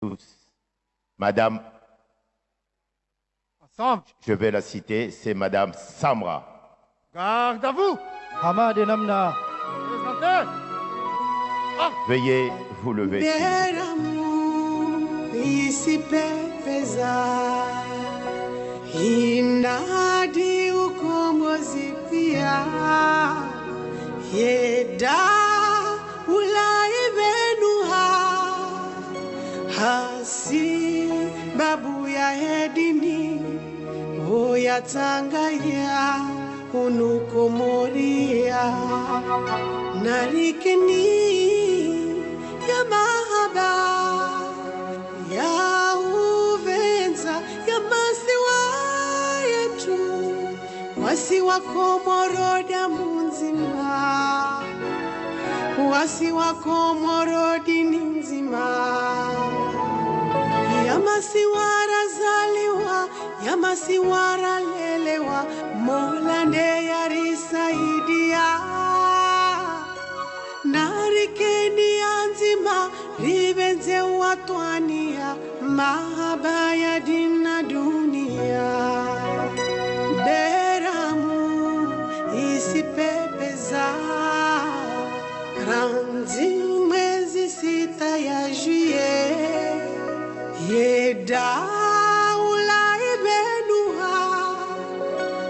tous. Madame, Ensemble, je vais la citer, c'est Madame Samra. garde à vous. Hamad Namna. Présentez. Veuillez vous lever. s'il vous plaît. Beramu isipepeza inadi ukombozi pia yeda ulaibenuha hasi babu ya hedini oyatangaya unukomoria narikeni ya mahaba ya uvenza ya masiwa yetu wasi wako moroda munzima wasi wako morodi ni nzima ya masiwara zaliwa ya masiwara lelewa mola nde yarisaidia narikeni anzima ribenze watwania mahaba ya dina dunia beramu isipepeza ranzi mwezi sita ya juye yeda ulaibenuha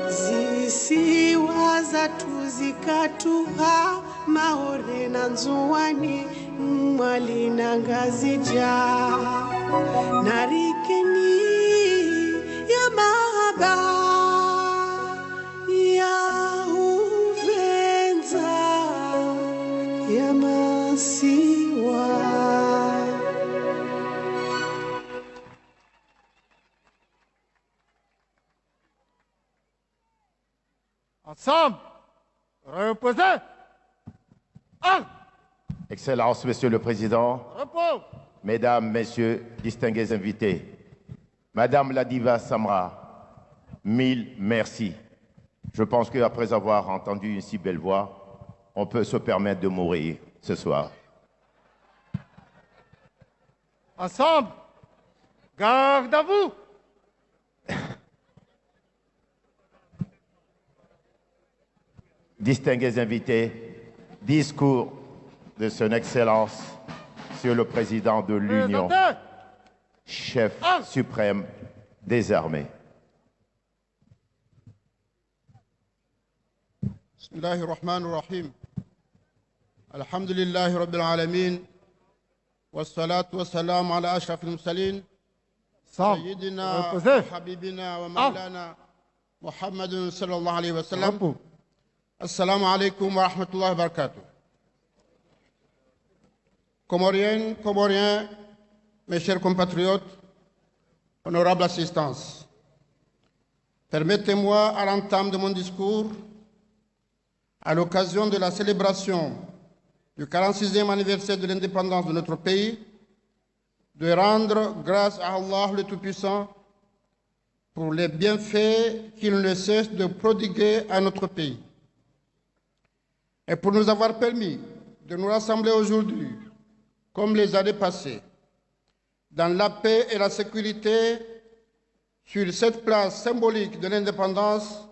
zisiwa zatuzikatuha maore na nzuwani mwali na ngazija narikeni ya mahaba ya uvenza ya masiwa. Ensemble, reposez. Excellence, Monsieur le Président, Repos. Mesdames, Messieurs, distingués invités, Madame la diva Samra, mille merci. Je pense qu'après avoir entendu une si belle voix, on peut se permettre de mourir ce soir. Ensemble, garde à vous. Distingués invités, discours de Son Excellence, Monsieur le Président de l'Union, Présentez. chef suprême des armées. بسم الله الرحمن الرحيم الحمد لله رب العالمين والصلاة والسلام على أشرف المرسلين Ensemble, سيدنا reposez. وحبيبنا ومولانا محمد صلى الله عليه وسلم Repos. السلام عليكم ورحمة الله وبركاته. Comoriennes, Comoriens, mes chers compatriotes, honorable assistance, permettez-moi à l'entame de mon discours, à l'occasion de la célébration du 46e anniversaire de l'indépendance de notre pays, de rendre grâce à Allah le Tout-Puissant pour les bienfaits qu'il ne cesse de prodiguer à notre pays et pour nous avoir permis de nous rassembler aujourd'hui, comme les années passées, dans la paix et la sécurité sur cette place symbolique de l'indépendance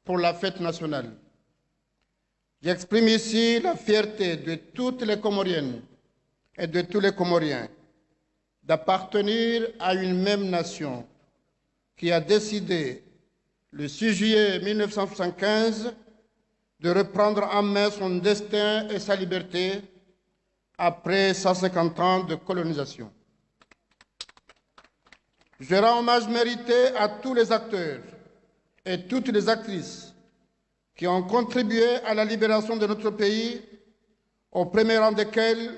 pour la fête nationale. J'exprime ici la fierté de toutes les Comoriennes et de tous les Comoriens d'appartenir à une même nation qui a décidé, le 6 juillet 1975, de reprendre en main son destin et sa liberté après 150 ans de colonisation. Je rends hommage mérité à tous les acteurs et toutes les actrices qui ont contribué à la libération de notre pays, au premier rang desquels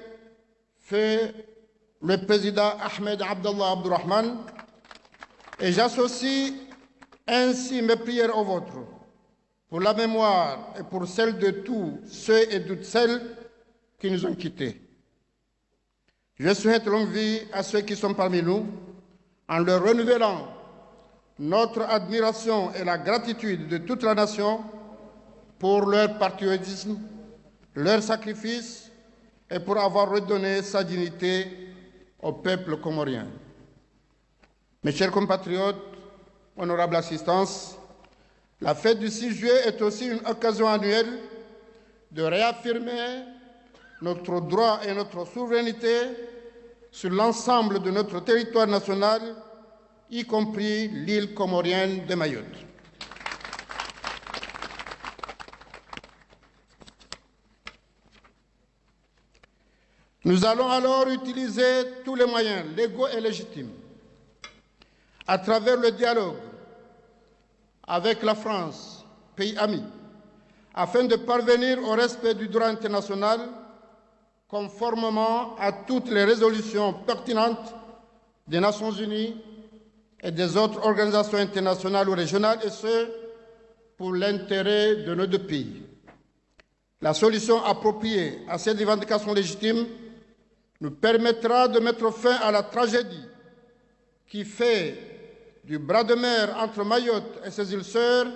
fait le président Ahmed Abdallah Abdourahmane, et j'associe ainsi mes prières aux vôtres pour la mémoire et pour celle de tous ceux et toutes celles qui nous ont quittés. Je souhaite longue vie à ceux qui sont parmi nous en leur renouvelant notre admiration et la gratitude de toute la nation pour leur patriotisme, leur sacrifice et pour avoir redonné sa dignité au peuple comorien. Mes chers compatriotes, honorable assistance, la fête du 6 juillet est aussi une occasion annuelle de réaffirmer notre droit et notre souveraineté sur l'ensemble de notre territoire national, y compris l'île comorienne de Mayotte. Nous allons alors utiliser tous les moyens légaux et légitimes à travers le dialogue avec la France, pays ami, afin de parvenir au respect du droit international conformément à toutes les résolutions pertinentes des Nations Unies et des autres organisations internationales ou régionales, et ce, pour l'intérêt de nos deux pays. La solution appropriée à ces revendications légitimes nous permettra de mettre fin à la tragédie qui fait du bras de mer entre Mayotte et ses îles sœurs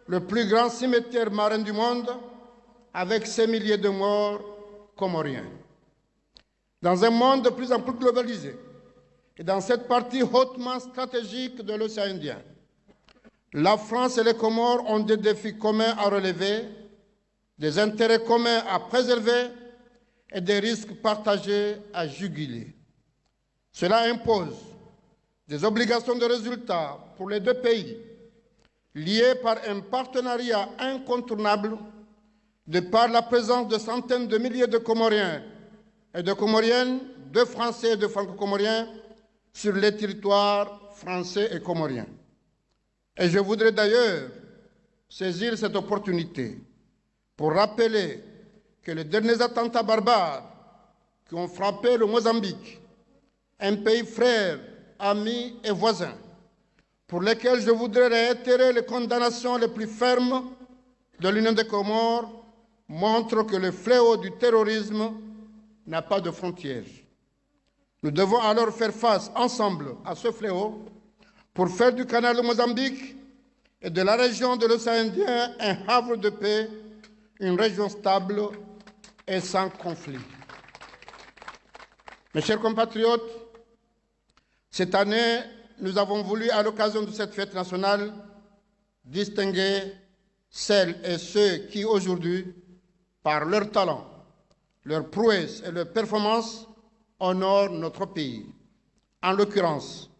le plus grand cimetière marin du monde, avec ses milliers de morts comoriens. Dans un monde de plus en plus globalisé et dans cette partie hautement stratégique de l'océan Indien, la France et les Comores ont des défis communs à relever, des intérêts communs à préserver et des risques partagés à juguler. Cela impose des obligations de résultat pour les deux pays, liées par un partenariat incontournable de par la présence de centaines de milliers de Comoriens et de Comoriennes, de Français et de Franco-Comoriens sur les territoires français et comoriens. Et je voudrais d'ailleurs saisir cette opportunité pour rappeler que les derniers attentats barbares qui ont frappé le Mozambique, un pays frère, ami et voisin, pour lesquels je voudrais réitérer les condamnations les plus fermes de l'Union des Comores, montrent que le fléau du terrorisme n'a pas de frontières. Nous devons alors faire face ensemble à ce fléau pour faire du canal de Mozambique et de la région de l'océan Indien un havre de paix, une région stable et sans conflit. Mes chers compatriotes, cette année, nous avons voulu, à l'occasion de cette fête nationale, distinguer celles et ceux qui, aujourd'hui, par leur talent, leur prouesse et leur performance, honorent notre pays. En l'occurrence,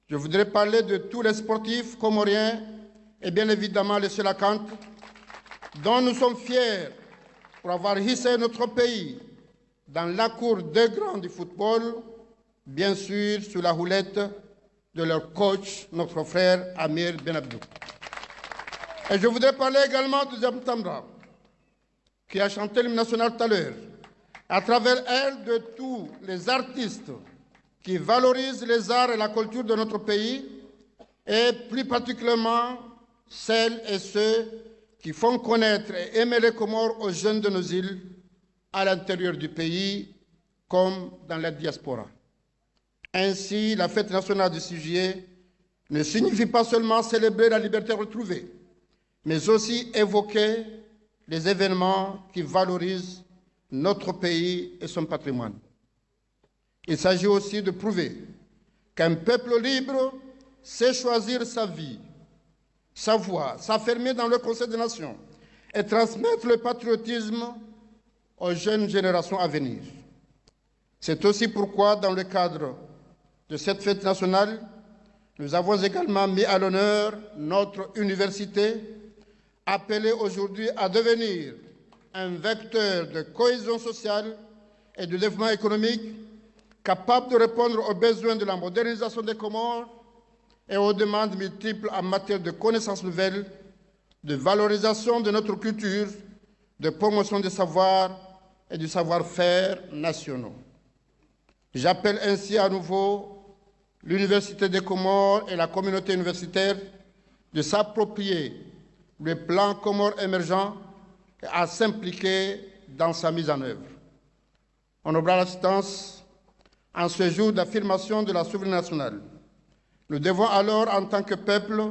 je voudrais parler de tous les sportifs comoriens et bien évidemment les Selakantes, dont nous sommes fiers pour avoir hissé notre pays dans la cour des grands du football, bien sûr sous la houlette de leur coach, notre frère Amir Benabdou. Et je voudrais parler également de Zam Tamra, qui a chanté l'hymne national tout à l'heure, à travers elle de tous les artistes qui valorisent les arts et la culture de notre pays, et plus particulièrement celles et ceux qui font connaître et aimer les Comores aux jeunes de nos îles, à l'intérieur du pays comme dans la diaspora. Ainsi, la fête nationale du 6 juillet ne signifie pas seulement célébrer la liberté retrouvée, mais aussi évoquer les événements qui valorisent notre pays et son patrimoine. Il s'agit aussi de prouver qu'un peuple libre sait choisir sa vie, sa voix, s'affirmer dans le Conseil des Nations et transmettre le patriotisme aux jeunes générations à venir. C'est aussi pourquoi, dans le cadre de cette fête nationale, nous avons également mis à l'honneur notre université, appelée aujourd'hui à devenir un vecteur de cohésion sociale et de développement économique, capable de répondre aux besoins de la modernisation des Comores et aux demandes multiples en matière de connaissances nouvelles, de valorisation de notre culture, de promotion des savoirs et du savoir-faire nationaux. J'appelle ainsi à nouveau l'Université des Comores et la communauté universitaire de s'approprier le plan Comores émergent et à s'impliquer dans sa mise en œuvre. Honorable assistance, en ce jour d'affirmation de la souveraineté nationale, nous devons alors, en tant que peuple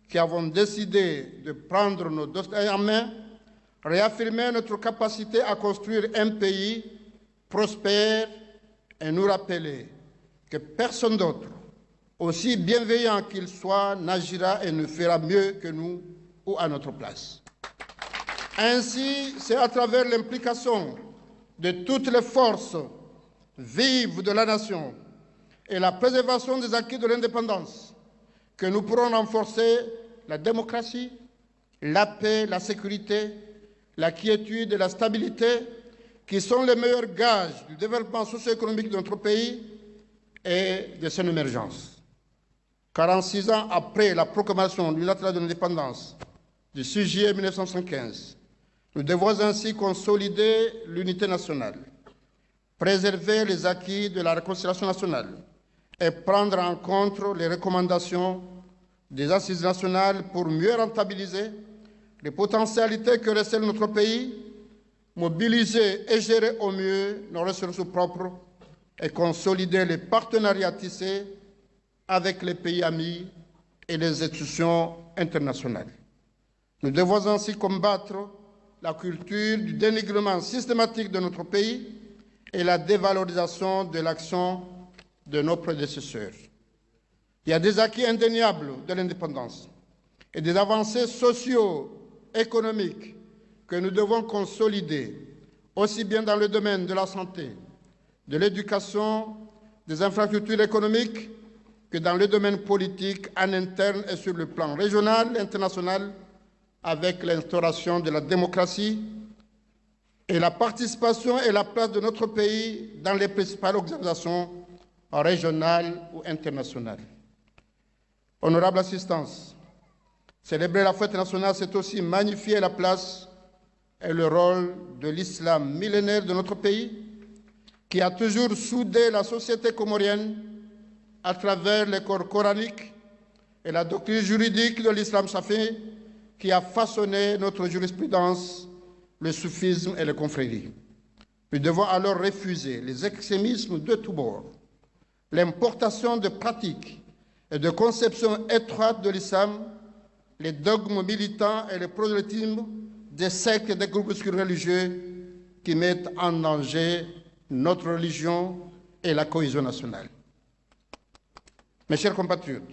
qui avons décidé de prendre nos destins en main, réaffirmer notre capacité à construire un pays prospère et nous rappeler que personne d'autre, aussi bienveillant qu'il soit, n'agira et ne fera mieux que nous ou à notre place. Ainsi, c'est à travers l'implication de toutes les forces vives de la nation et la préservation des acquis de l'indépendance que nous pourrons renforcer la démocratie, la paix, la sécurité, la quiétude et la stabilité, qui sont les meilleurs gages du développement socio-économique de notre pays et de son émergence. 46 ans après la proclamation unilatérale de l'indépendance du 6 juillet 1975, nous devons ainsi consolider l'unité nationale, préserver les acquis de la réconciliation nationale et prendre en compte les recommandations des assises nationales pour mieux rentabiliser les potentialités que recèle notre pays, mobiliser et gérer au mieux nos ressources propres et consolider les partenariats tissés avec les pays amis et les institutions internationales. Nous devons ainsi combattre la culture du dénigrement systématique de notre pays et la dévalorisation de l'action de nos prédécesseurs. Il y a des acquis indéniables de l'indépendance et des avancées socio-économiques que nous devons consolider, aussi bien dans le domaine de la santé, de l'éducation, des infrastructures économiques, que dans le domaine politique, en interne et sur le plan régional et international, avec l'instauration de la démocratie et la participation et la place de notre pays dans les principales organisations régionales ou internationales. Honorable assistance, célébrer la fête nationale, c'est aussi magnifier la place et le rôle de l'islam millénaire de notre pays, qui a toujours soudé la société comorienne à travers les corps coraniques et la doctrine juridique de l'islam chafi, qui a façonné notre jurisprudence, le soufisme et les confréries. Nous devons alors refuser les extrémismes de tous bords, l'importation de pratiques et de conceptions étroites de l'islam, les dogmes militants et le prosélytisme des sectes et des groupuscules religieux qui mettent en danger notre religion et la cohésion nationale. Mes chers compatriotes,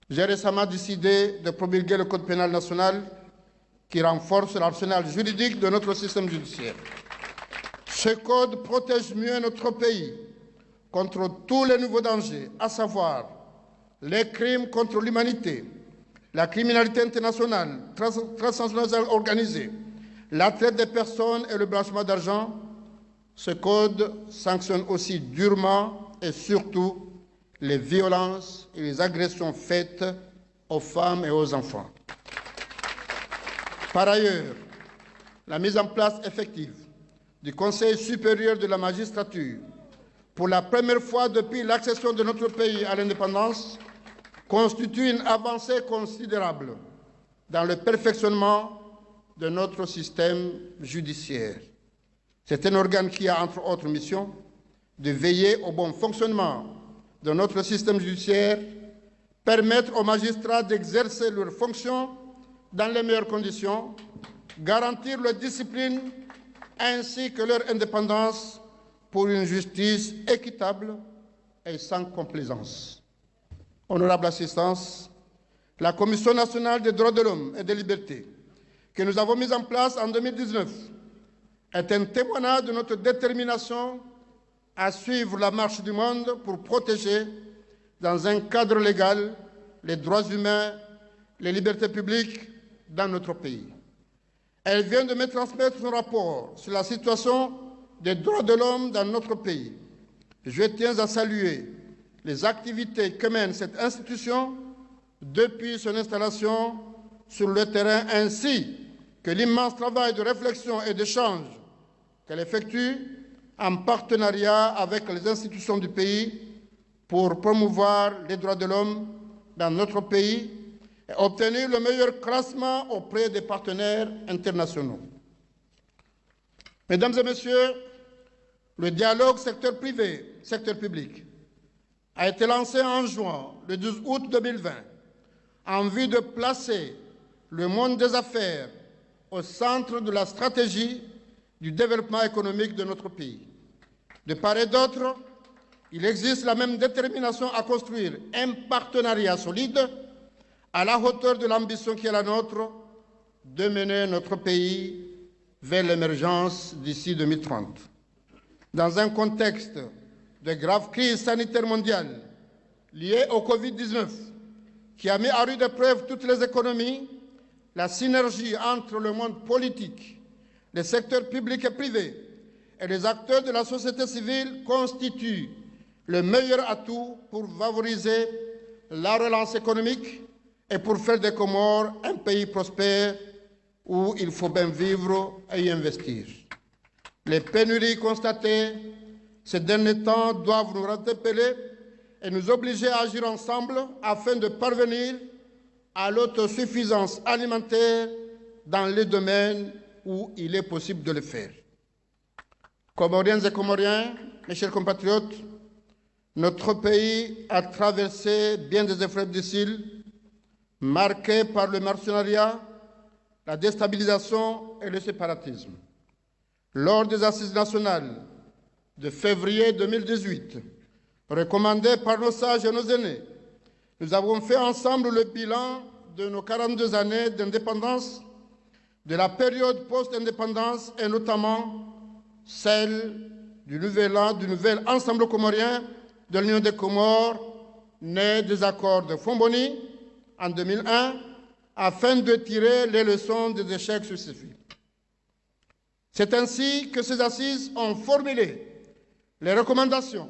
j'ai récemment décidé de promulguer le Code pénal national qui renforce l'arsenal juridique de notre système judiciaire. Ce code protège mieux notre pays contre tous les nouveaux dangers, à savoir les crimes contre l'humanité, la criminalité internationale, transnationale organisée, la traite des personnes et le blanchiment d'argent. Ce code sanctionne aussi durement et surtout les violences et les agressions faites aux femmes et aux enfants. Par ailleurs, la mise en place effective du Conseil supérieur de la magistrature, pour la première fois depuis l'accession de notre pays à l'indépendance, constitue une avancée considérable dans le perfectionnement de notre système judiciaire. C'est un organe qui a, entre autres missions, de veiller au bon fonctionnement de notre système judiciaire, permettre aux magistrats d'exercer leurs fonctions dans les meilleures conditions, garantir leur discipline ainsi que leur indépendance pour une justice équitable et sans complaisance. Honorable assistance, la Commission nationale des droits de l'homme et des libertés que nous avons mise en place en 2019 est un témoignage de notre détermination à suivre la marche du monde pour protéger, dans un cadre légal, les droits humains, les libertés publiques dans notre pays. Elle vient de me transmettre son rapport sur la situation des droits de l'homme dans notre pays. Je tiens à saluer les activités que mène cette institution depuis son installation sur le terrain, ainsi que l'immense travail de réflexion et d'échange qu'elle effectue en partenariat avec les institutions du pays pour promouvoir les droits de l'homme dans notre pays et obtenir le meilleur classement auprès des partenaires internationaux. Mesdames et messieurs, le dialogue secteur privé, secteur public a été lancé en juin, le 12 août 2020, en vue de placer le monde des affaires au centre de la stratégie du développement économique de notre pays. De part et d'autre, il existe la même détermination à construire un partenariat solide à la hauteur de l'ambition qui est la nôtre de mener notre pays vers l'émergence d'ici 2030. Dans un contexte de grave crise sanitaire mondiale liée au Covid-19, qui a mis à rude épreuve toutes les économies, la synergie entre le monde politique, les secteurs publics et privés et les acteurs de la société civile constitue le meilleur atout pour favoriser la relance économique et pour faire des Comores un pays prospère où il faut bien vivre et y investir. Les pénuries constatées ces derniers temps doivent nous interpeller et nous obliger à agir ensemble afin de parvenir à l'autosuffisance alimentaire dans les domaines où il est possible de le faire. Comoriennes et Comoriens, mes chers compatriotes, notre pays a traversé bien des épreuves difficiles, marquées par le mercenariat, la déstabilisation et le séparatisme. Lors des assises nationales de février 2018, recommandées par nos sages et nos aînés, nous avons fait ensemble le bilan de nos 42 années d'indépendance, de la période post-indépendance et notamment celle du nouvel ensemble comorien de l'Union des Comores, né des accords de Fomboni en 2001, afin de tirer les leçons des échecs successifs. C'est ainsi que ces assises ont formulé les recommandations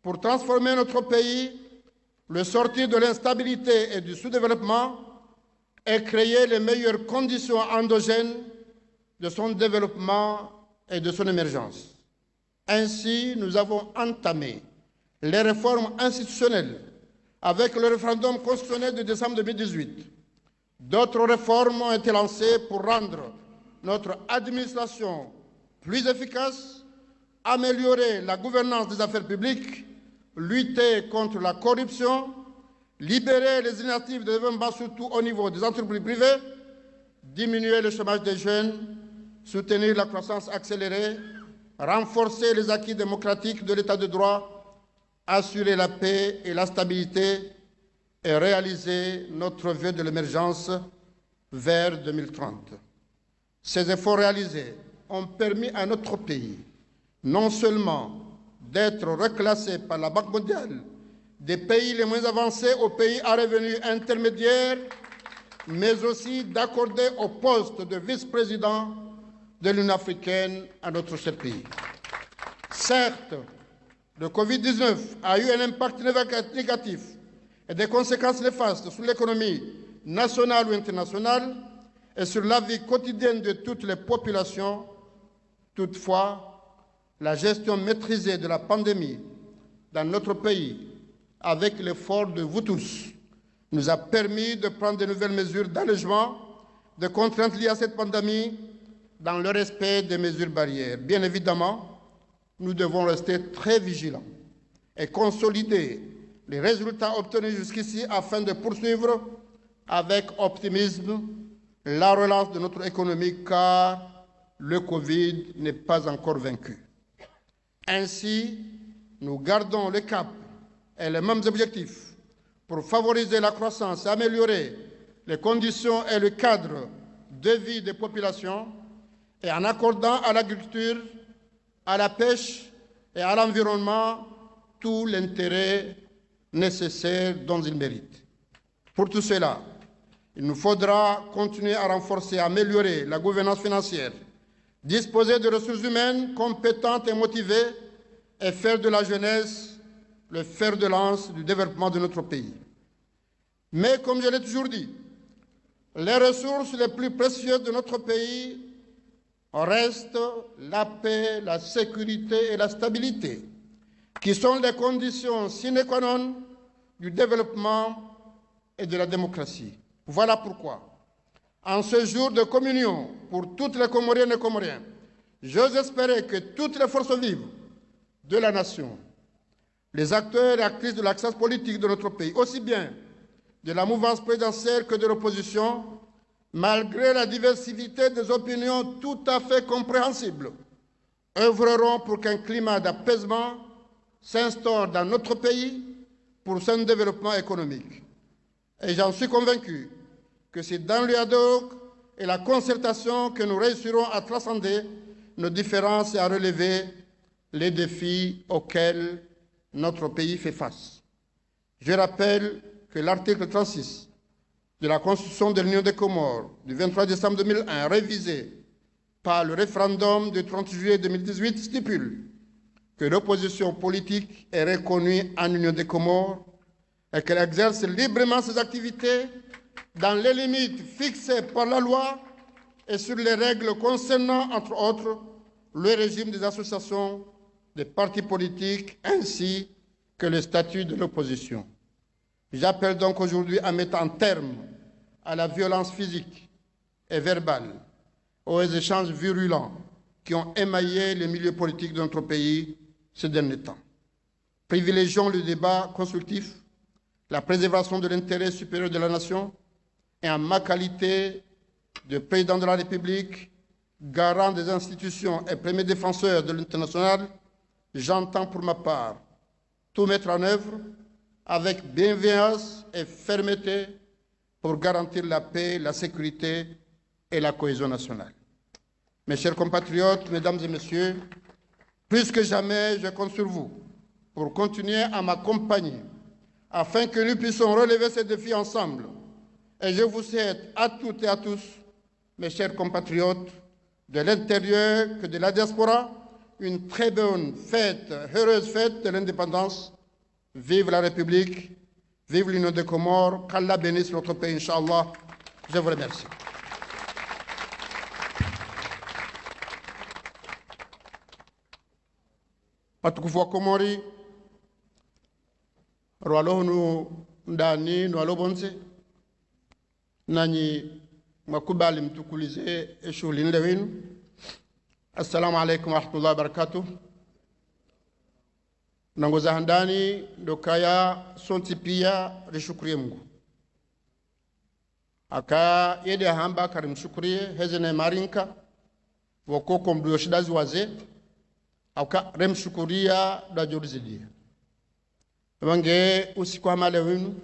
pour transformer notre pays, le sortir de l'instabilité et du sous-développement et créer les meilleures conditions endogènes de son développement et de son émergence. Ainsi, nous avons entamé les réformes institutionnelles avec le référendum constitutionnel de décembre 2018. D'autres réformes ont été lancées pour rendre notre administration plus efficace, améliorer la gouvernance des affaires publiques, lutter contre la corruption, libérer les initiatives de développement surtout au niveau des entreprises privées, diminuer le chômage des jeunes, soutenir la croissance accélérée, renforcer les acquis démocratiques de l'état de droit, assurer la paix et la stabilité et réaliser notre vœu de l'émergence vers 2030. Ces efforts réalisés ont permis à notre pays non seulement d'être reclassé par la Banque mondiale des pays les moins avancés aux pays à revenus intermédiaires, mais aussi d'accorder au poste de vice-président de l'Union africaine à notre cher pays. Certes, le Covid-19 a eu un impact négatif et des conséquences néfastes sur l'économie nationale ou internationale et sur la vie quotidienne de toutes les populations. Toutefois, la gestion maîtrisée de la pandémie dans notre pays, avec l'effort de vous tous, nous a permis de prendre de nouvelles mesures d'allègement des contraintes liées à cette pandémie dans le respect des mesures barrières. Bien évidemment, nous devons rester très vigilants et consolider les résultats obtenus jusqu'ici afin de poursuivre avec optimisme la relance de notre économie, car le Covid n'est pas encore vaincu. Ainsi, nous gardons le cap et les mêmes objectifs pour favoriser la croissance et améliorer les conditions et le cadre de vie des populations et en accordant à l'agriculture, à la pêche et à l'environnement tout l'intérêt nécessaire dont ils méritent. Pour tout cela, il nous faudra continuer à renforcer et améliorer la gouvernance financière, disposer de ressources humaines compétentes et motivées et faire de la jeunesse le fer de lance du développement de notre pays. Mais comme je l'ai toujours dit, les ressources les plus précieuses de notre pays restent la paix, la sécurité et la stabilité, qui sont les conditions sine qua non du développement et de la démocratie. Voilà pourquoi, en ce jour de communion pour toutes les Comoriennes et Comoriens, j'ose espérer que toutes les forces vives de la nation, les acteurs et actrices de l'axe politique de notre pays, aussi bien de la mouvance présidentielle que de l'opposition, malgré la diversité des opinions tout à fait compréhensibles, œuvrerons pour qu'un climat d'apaisement s'instaure dans notre pays pour son développement économique. Et j'en suis convaincu que c'est dans le dialogue et la concertation que nous réussirons à transcender nos différences et à relever les défis auxquels notre pays fait face. Je rappelle que l'article 36 de la Constitution de l'Union des Comores du 23 décembre 2001, révisé par le référendum du 30 juillet 2018, stipule que l'opposition politique est reconnue en Union des Comores et qu'elle exerce librement ses activités dans les limites fixées par la loi et sur les règles concernant, entre autres, le régime des associations, des partis politiques, ainsi que le statut de l'opposition. J'appelle donc aujourd'hui à mettre un terme à la violence physique et verbale, aux échanges virulents qui ont émaillé les milieux politiques de notre pays ces derniers temps. Privilégions le débat constructif, la préservation de l'intérêt supérieur de la nation, et en ma qualité de président de la République, garant des institutions et premier défenseur de l'international, j'entends pour ma part tout mettre en œuvre avec bienveillance et fermeté pour garantir la paix, la sécurité et la cohésion nationale. Mes chers compatriotes, mesdames et messieurs, plus que jamais, je compte sur vous pour continuer à m'accompagner afin que nous puissions relever ces défis ensemble. Et je vous souhaite à toutes et à tous, mes chers compatriotes, de l'intérieur que de la diaspora, une très bonne fête, heureuse fête de l'indépendance. Vive la République, vive l'Union des Comores, qu'Allah bénisse notre pays, Inch'Allah. Je vous remercie. Watukufu wa Komori, rwalohunu ndani nwalobonse, nanyi makubali mtukulize shughuli nle wenu. Assalamu alaikum wa rahmatullahi wa barakatuh. Nangoza handani ndokaya sonti pia rishukurie Mungu. Aka yede hamba karimshukurie hezene marinka wakoko mduyoshidazi waze aka remshukuria dajoruzidia. Wange usiku hamale wenu,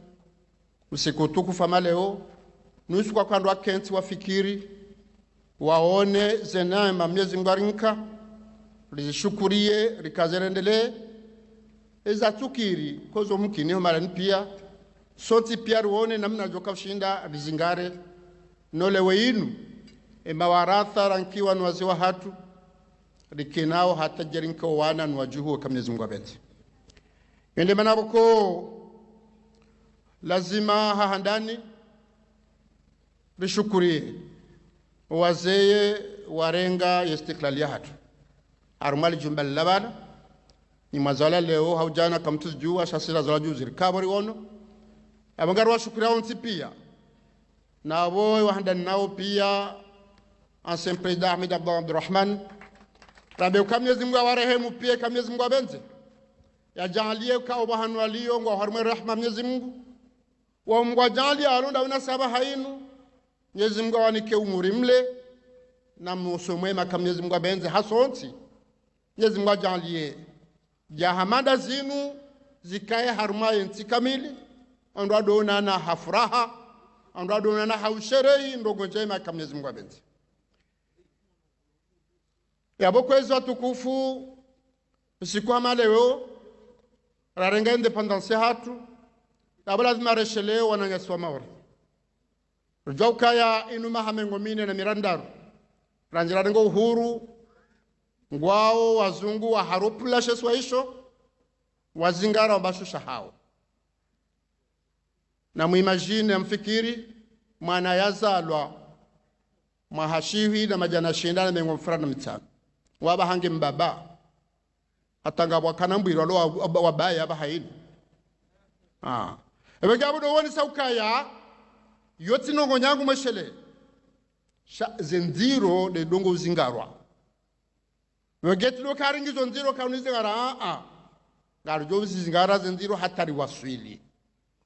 usiku tukufa maleo, nusu kwa kando wakenti wafikiri, waone zenema Mwenyezi Mungu arinka, rishukurie, rikazerendele, eza tukiri, kozo mkini humarani pia, soti pia ruone namna joka ushinda rizingare, nolewe inu, mawaratha rankiwa nwaziwa hatu, rikinao hata jerinka wana nwajuhu wa Mwenyezi Mungu abeti. Yende manaboko lazima hahandani rishukurie wazeye warenga istiklalia hatu arumali jumbal labana ni mazala leo haujana kamtus jua shasira zala juzir kabari wono abangarwa shukuria onti pia na abo wahandani nao pia ancien président Ahmed Abdurrahman rabe Mwenyezi Mungu awarehemu pia Mwenyezi Mungu abenze ya jalie kwa bahanu alio ngwa harumwe rahma Mwenyezi Mungu wa Mungu jalie alonda unasaba hainu Mwenyezi Mungu awanike umuri mle na musomwema kama Mwenyezi Mungu abenze hasonti Mwenyezi Mungu jalie jahamada zinu zikaye haruma yenti kamili ando adona na hafuraha ando adona na hausherei ndogo njema kama Mwenyezi Mungu abenze ya bokwezo tukufu usiku wa leo rarenga independence hatu na lazima reshele wananyaswa mawari rujauka ya inuma hamengo mine na mirandaru ranjira ngo uhuru ngwao wazungu wa haropula sheswa isho wazingara wabashusha hao na muimagine mfikiri mwana yazalwa mahashihi na majana shindana mengo mfrana mitano waba hange mbaba atanga wakana mbwiro lo wabaya bahaini ebe gabo do woni saukaya yoti nongo nyangu meshele zenziro de dongo zingarwa ngeti lo karingizo nziro kaunize ngara garjo zingara zenziro hatari waswili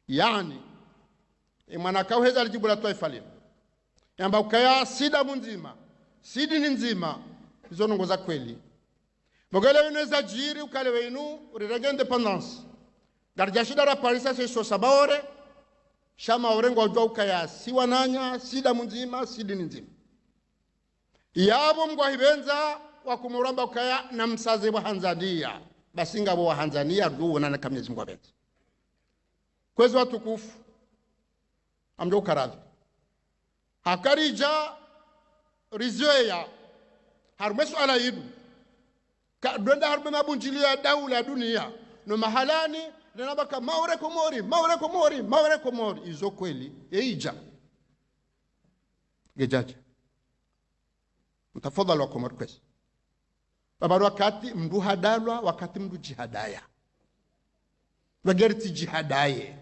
yani imana kauheza alijibula toifali yamba ukaya sida munzima sidi ni nzima hizo nongo za kweli Bogele unaweza jiri ukale wenu urirege independence. Garjashida ra Parisa se so sabaore. Shama orengo ujua ukaya siwa nanya, sida mzima, sidi nzima. Iyabo mgwa hibenza wakumuramba ukaya na msaze wa Hanzania. Basinga wa Hanzania ruo na kamyezi mgwa benza. Kwezi watukufu. Amjo karadhi. Hakarija rizioya. Harumesu ala yidu. Donda harbe mabunjilia daula dunia. No mahalani nenabaka maure komori izo kweli eija gejaja mtafadhali wa komori kwesi babaru wakati mdu hadalwa wakati mdu jihadaya bagerti jihadaye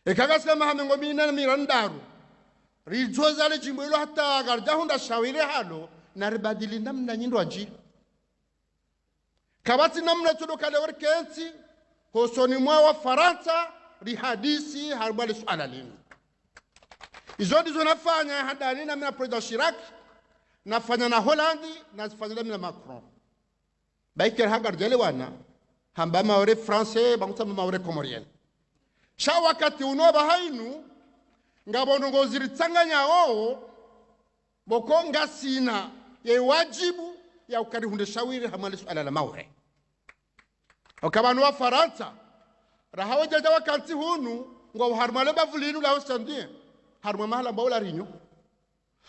ekagasema hamengo mina mirandaru rijoza le jimwelo hata garja hunda shawire halo na ribadili namna nyindo ajili kabati namna tudokale warkensi hosoni mwa wa Faransa rihadisi harbali suala lini. Izo ndizo nafanya hadali na mina President Chirac, nafanya na Hollandi, nafanya na mina Macron. Baiker hagar jale wana, hamba maore Francais, banguta maore Comorien. Sha wakati unoba hainu, ngabono ngoziri tsanganya oo, bokonga sina, ye wajibu, ya ukari hunde shawiri hamali suala la maore. Wakabanu wa Faransa rahawe jaja wakanti hunu ngo harmale bavulinu la ostandie harma mahala baula rinyo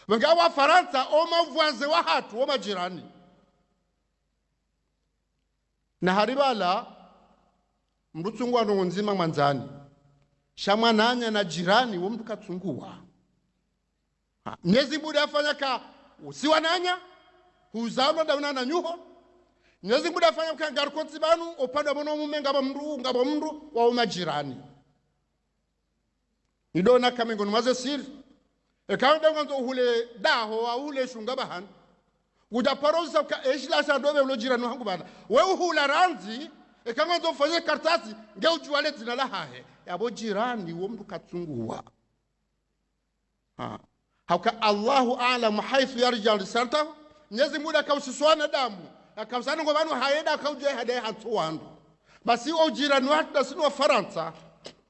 wenga wa Faransa o mavwaze wa hatu o majirani na haribala mrutungwa no nzima manzani shamananya na jirani wo mtu katsungua Mnyezi Mungu afanya ka usiwananya huzama dauna na nyuho Mnyezi Mungu afanya ka garkonti banu upande wa mume ngaba mndu wa umajirani Nidona kamengo nwaze siri Ekaunda nganzo hule daho wa hule shungabahan Udaparoza ka eshila sa dobe ulo jirani wangu bana wewe hula ranzi ekanganzo fanye kartasi ngeu juale zina la hahe yabo jirani wo mtu katsungua hauka Allahu a'lamu haythu yarja risalata Mnyezi Mungu akausiswana damu akausana ngo banu haenda akauje hade hatwandu basi o jirani watu dasini wa Faransa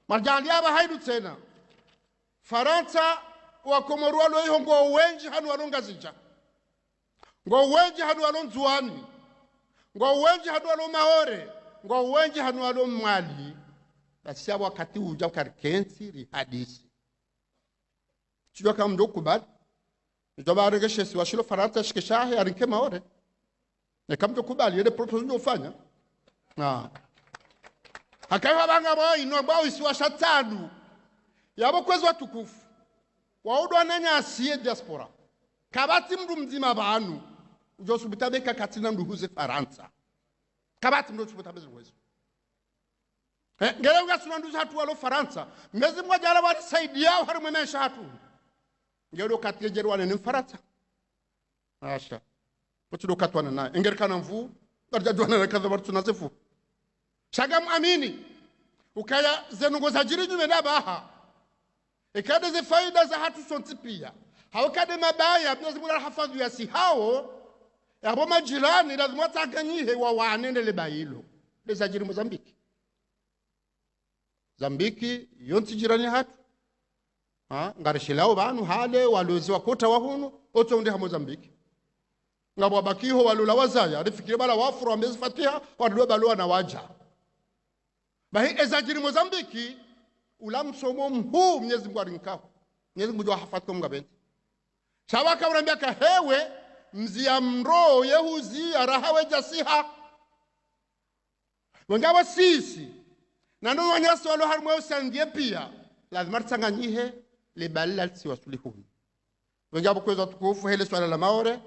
marjali aba haidu tena Faransa wa Komorwa lo ihongo wenji hanu walonga zija ngo wenji hanu walonzuani ngo wenji hanu walon mahore ngo wenji hanu walon mali basi abo wakati uja karkensi ri hadisi Chijwa kama mdo kubali Nitoba aregeshe si washilo Faransa shikeshahe arinke mahore Ne kama mdo kubali yede proposal ndio ufanya Hakaiwa banga bao inobao isiwa shatanu Yabo kwezi watukufu Waudu wananya asiye diaspora Kabati mdu mzima banu Ujo subutabeka katina mdu huze Faransa Kabati mdu subutabeza uwezo Ngele uga sunanduzi hatu walo Faransa Mezi mwajala wali saidi yao haru mwemesha hatu Ngele ukati yejeru wane ni Faransa Asha Pochido ukati wane na Ngele kana mfu Garjadu wane na kaza watu tunazefu Shagam amini Ukaya zenungo za jiri nyume baha Ikade ze faida za hatu sonti pia Hawakade mabaya Mwenyezi Mungu hafadhu ya si hao Yabo majirani lazima taganyihe wa waanende leba hilo Leza jiri Mozambiki Zambiki yonti jirani hatu Ngarishilao banu hale waluzi wakota wahunu Oto unde ha Mozambiki Ngabo wabakiho walula wazaya Arifikiri bala wafuru wambezi fatiha Wadua balua na waja Bahi ezajiri Mozambiki Ula msomo mhuu Mwenyezi Mungu arinkao Mwenyezi Mungu hafadhu mgabenti Shawaka unambia kahewe Mzia mro yehuzi arahawe jasiha Wengawa sisi Nando wanyasi walo harumwe usandie pia Lazima tsanganyihe Libalila si wasulihuni Wengawa kweza tukufu hele swala la maore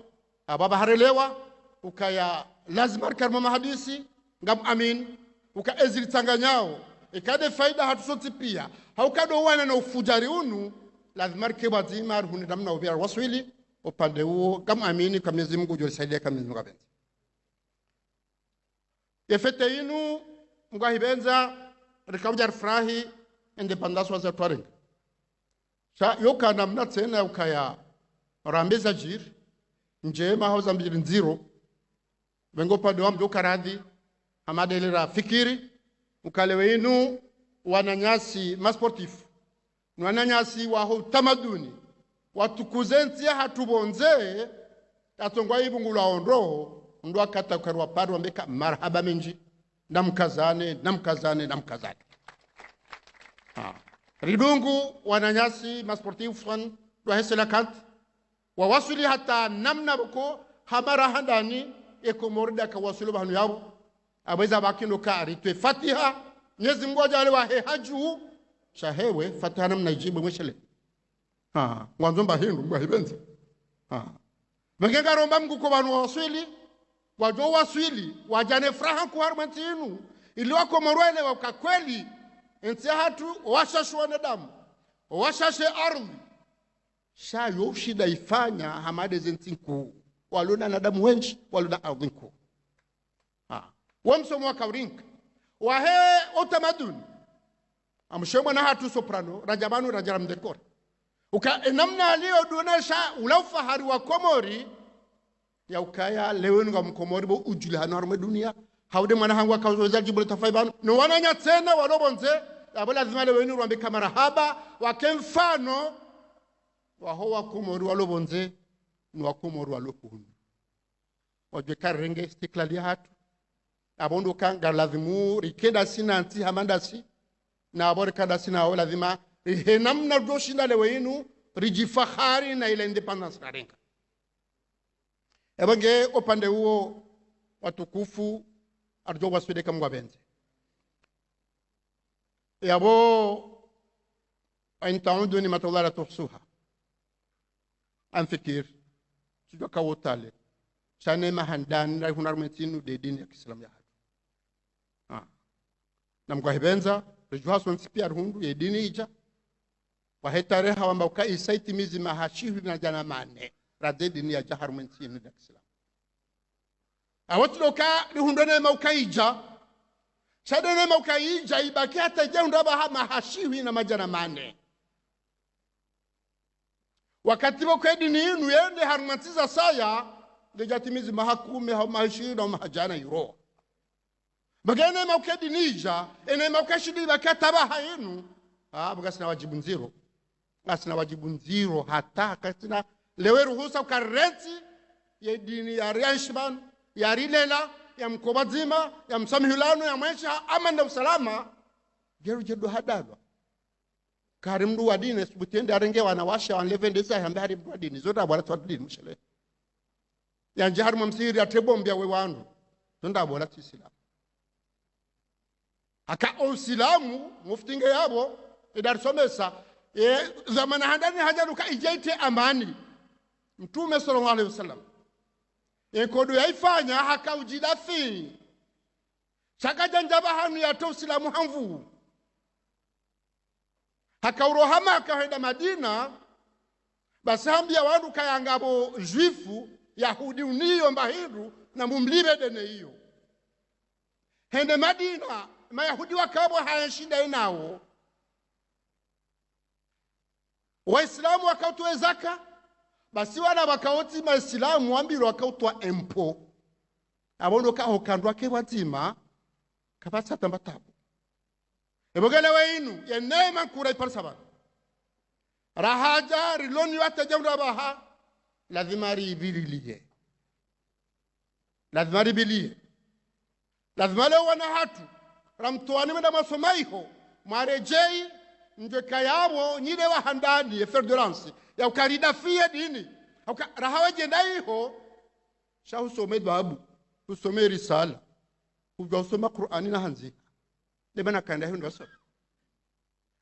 Ababa harelewa Ukaya lazima karma mahadisi Ngam amin Uka ezili tsanganyao Ikade faida hatusoti pia Haukado wana na ufujari unu Lazima kiba zima Huni damna uvira waswili Upande uo Ngam amini kwa Mwenyezi Mungu Jolisaidia kwa Mwenyezi Mungu benzi Yefete inu Mga hibenza Rikabujar frahi Independence wa zetuaringa Yoka namna tena ukaya Rambeza jiri Njema hauza mbili nziro wengo pande wa mdo karadhi amadelera fikiri ukalewe inu wananyasi masportifu wananyasi wa utamaduni watukuzentia hatubonze atongwa ibungula onroho ndo akata karwa parwa mbeka marhaba menji namkazane ridungu wananyasi masportifu fan wa hesela kant wa wasuli hata namna boko hamara handani ekomorda ka wasulu bahanu yabo abeza bakino ka ritwe fatiha Mwenyezi Mungu ajale wa haju shahewe fatiha namna ijibu mweshele mwanzo mbahindu mbahibenze Vengenga romba Mungu kwa banu waswili wajo waswili wajane fraha ku harmantinu ili wako morwele wa kweli enzi hatu washashu wanadamu washashe ardhi shayo shida ifanya hamade zentinku waluna nadamu wenji waluna ardhi nku wamsomo wa kaurinka wahe utamaduni amshomwa na hatu soprano rajabanu rajaram dekor namna aliyo dunesha ulafahari wa Komori ya ukaya lewenu nga mkomori bo ujuli hanarume dunia haude mwana hangu wa kauzoza jibule tafaibanu no wananya tena walobonze abola lazima lewenu rwambe kamarahaba wakemfano waho wa Komori walobonze ni wa Komori walokuhunu wajwe karenge stiklali hatu abondo kanga lazimu rikeda sina anti hamandasi na abore kada sina wala lazima namna doshinda lewenu rijifahari na ile independence narenga ebenge opande huo watukufu arjo waswede kamwa benze yabo aintaundu ni matawala tuhsuha anfikir sio kawotale chane mahandani na hunarmentinu de dini ya Kiislamu ya hatu namgwa hebenza rijuhaso nsipia rundu ya dini ija wahetare hawamba uka isaiti mizi mahashihu na jana mane radedi ni ya jaharumenti inu da Kiislamu awatuloka lihundone maukaija shadone maukaija ibaki hata jahundaba mahashihu na majana mane wakati wako dini inu yende harumenti za saya dejatimizi mahakume mahashihu na mahajana yuro bagene maukedi nija ene maukashidi bakataba hainu bugasina wajibu nziro asina wajibu nziro hata katina lewe ruhusa ukarenti ya dini ya rianshman ya rilela ya mkobazima ya msamihulano ya maisha amanda usalama geru jedu hadalwa karimdu wa dini subutende arenge wanawasha wanlevendeza hambari mdu wa dini zote abwala tuwa dini mshele ya njiharu mamsiri ya tebombia wewandu zonda abwala tisilamu haka usilamu muftinge yabo idarsomesa zamana handani hajaruka ijaite amani mtume sallallahu alaihi wasallam kodo yaifanya haka ujidafi chaka janjaba hanu ya to usilamu hamvu haka urohama akaenda Madina basi hambia wandu kayangabo juifu yahudi uniyo mbahiru na mumlibe dene hiyo hende Madina mayahudi wakabo hayashinda inao waislamu wakautwe zaka basi wana wakauti maislamu wambiro wakautwa empo abondo kaho kandwa ke watima kapasa tambatabu ebogele weinu yenema kura iparsaba rahaja riloni watajamra baha lazima ribililie lazima leo wana hatu ramtoani menda masomaiho marejei nje kayabo nyide wa handani ya ferdurance ya ukarida fie dini rahawa jendaiho sha usome babu usome risala usome Qur'ani na hanzika lebana kanda hiyo ndoso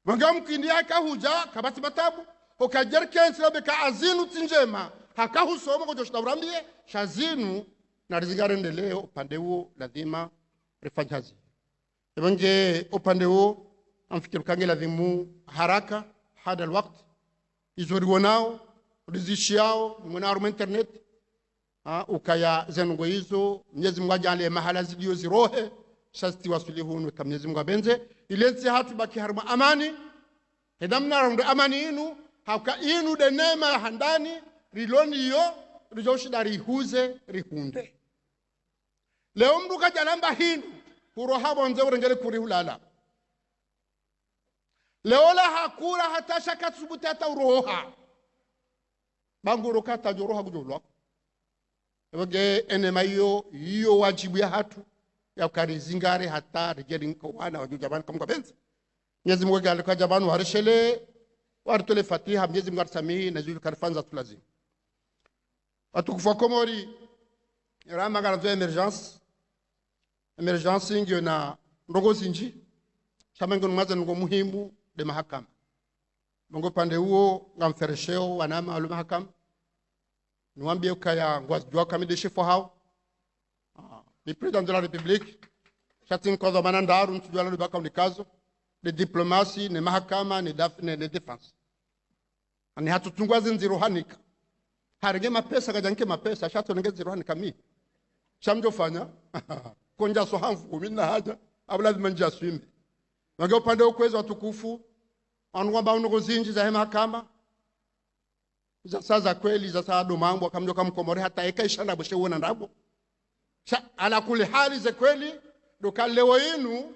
wangam kindi aka huja kabati batabu ukajerke nsilabe ka azinu tinjema haka husoma ko joshtaurambie shazinu na rizigare ndeleo upande huo lazima rifanyazi ebanje upande huo amfikiru kange lazimu haraka hada alwaqt izori wonao rizishiao mwana internet ukaya zengo hizo Mwenyezi Mungu ajale mahala zilio zirohe shasti wasulihu kama Mwenyezi Mungu abenze ilenzi hatu baki harma amani hedamna ndo amani inu hauka inu de neema handani riloni yo rijoshi dari huze rihunde leo mndu kajalamba hinu kuroha bonze urengele kuri hulala leo la hakura hata shaka tsubuti hata uroha banguro kata joroha kujulwa ege enema iyo wajibu ya hatu ya ukarizingare hata rejeli nko wana wajujabani kamuka benzi Mwenyezi Mungu alikuwa jabani warishele waritole fatiha Mwenyezi Mungu arsamihi na zulu karifanza tulazim watukufu wa Komori rama garanto emergence ingyo na ndongo zinji shamengo nmaza ngo muhimu de mahakama bongo pande huo ngamferesheo wanama wa mahakama niwaambie ukaya ngwazijua kama de chef hao le président de la république chatin kwa dhamana ndaru ntujua lalo baka unikazo de diplomatie ne mahakama ne dafne ne defense ani hatutungwa zinziro hanika harige mapesa kajanke mapesa shato nenge ziro hanika mi shamjo fanya konja so hanfu minna haja abla manja swime wange upande ukwezi watukufu anwamba unugo zinji za mahakama za saza kweli za saado mambo akamjoka mkomore hata eka ishana boshe uona ndabo ala kuli hali ze kweli doka leo yenu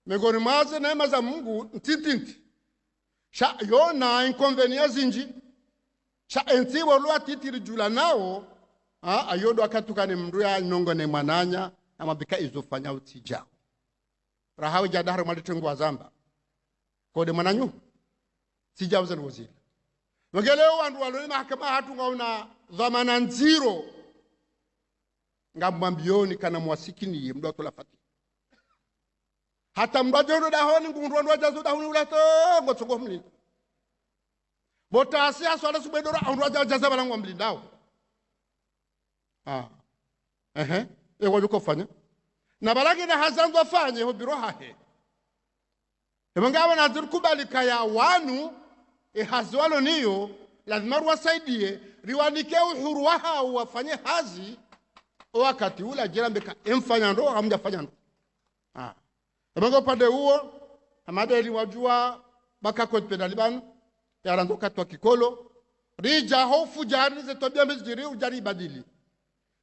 megoni mwaze neema za Mungu ntitinti yona inconvenience zinji enti woluwa titiri jula nao ayodo akatukane mndu ya nongone mwananya na mabika izofanya utijao rahawi jadahara malitengu wa zamba kode mwananyu sijao zenu wazili Mageleo wandu waloni mahakama hatu ngauna dhamana nziro ngambambioni kana mwasikini mdu watola fati hata mdu wajodo dahoni ngundu wandu wajazo dahoni ulato ngotsongo mlinda bota asia swala subedora wandu wajazo balangu mlindao wajuko fanya na balagi na hazandu wafanye hobiro hahe emangawa na zirkubalika ya wanu hazwalo niyo lazima wasaidie riwanike uhuru wao wafanye hazi wakati ula jirambeka emfanya ndo hamjafanya ndo emango pande huo amadeli wajua baka kwa pedaliban yaranzo katwa kikolo rija hofu jari ze tobiambi ziri ujari badili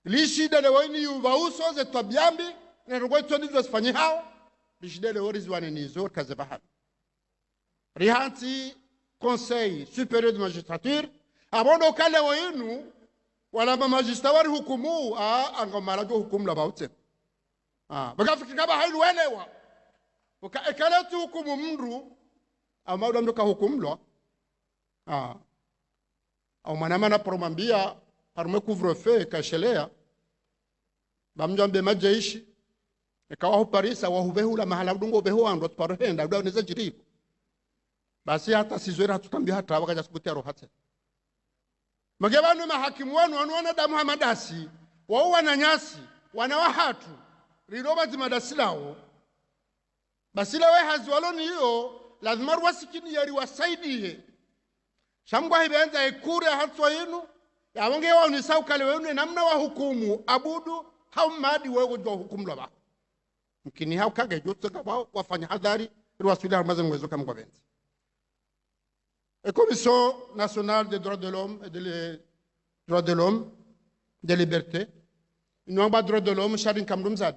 lishida le wani yubauso ze tobiambi ne rogo toni zo sifanye hao lishida le wori zwane nizo kazebaha rihanti Conseil supérieur de magistrature abondo kale wenu wala magistrat wali hukumu angomala jo hukumu la baute bakafikiri kama hailu elewa ukakale tu hukumu mndu amaudo ndo ka hukumlo au manama na promambia parme couvre-feu kashelea bamjambe majeishi ikawa huparisa wa hubehula mahala udungo beho ando parohenda uda neza jiribu basi hata sizwera hatutambia hata wakaja subutia rohate magebanu mahakimu wanu wanuona damu hamadasi wao wananyasi wanawa hatu riroba zimadasi lao basi lawe hazwaloni hiyo lazima wasikini yari wasaidie shambwa hibenza ikure hatwa yenu ya wange wao ni saukale wenu namna wa hukumu abudu haumadi wewe jo hukumu laba mkini hao kage jote kaba wafanya hadhari riwasuli harmaze mwezo kama benzi Commission nationale des droits de l'homme et des droits de l'homme, des libertés. Nous avons des droits de l'homme, Sharin Kamrumzad.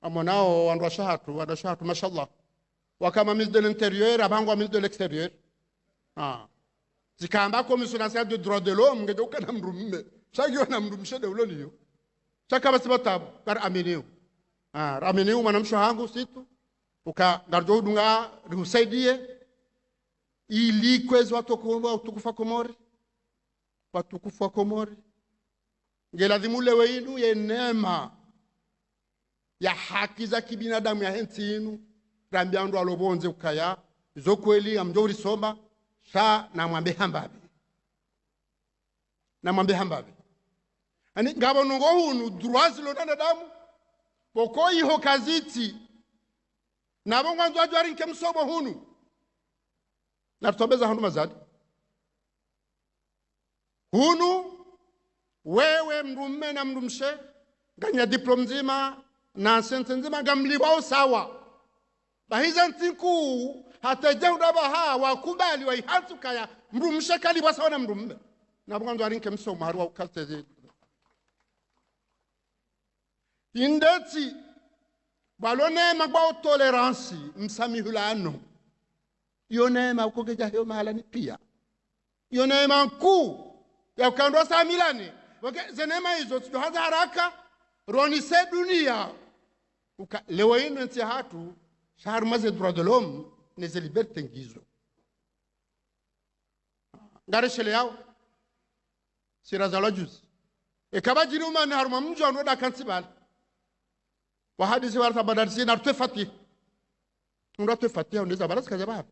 Amonao, Andrashahatu, mashallah. Wakama ministre de l'Intérieur, Abangwa ministre de l'Extérieur. Si Kamba Commission nationale des droits de l'homme, nous avons un mrumme. Chaque jour, nous avons un mrumme. Chaque abasibatab, car amineu. Amineu, manam shahangu situ. Uka garjo dunga, rihusaidie. Ili kwezi watukufa Komori ngeladhimule weinu ye neema ya haki za kibinadamu ya henti inu rambiandu alobonze ukaya izo kweli amjori soma sha na mwambe hambabe ani ngabo nungo hunu druazi lo damu poko iho kaziti nabo ngwanzo ajwari nke msobo hunu na tutobeza handu mazadi hunu wewe mrume na mrumshe ganya diplom nzima na sente nzima gamliwao sawa bahiza ntinku hata jauda baha wakubali waihantu kaya mrumshe kaliwa sawa na mrume na bwanzo arinke mso maharwa ukateze indeti balonema kwa tolerance msamihulano yonema ukogeja hiyo mahala ni pia yonema nkuu ya ukandwa saa milani zenema hizo tujohaza haraka ronise dunia leo ino nti hatu shahar maze droit de l'homme neze liberte ngizo ngare shele yao sirazala juzi ekabajiri umani haruma mji wanoda kansibali wahadisi warta badarisi na tufati ndo tufati unaweza barasi kaza baba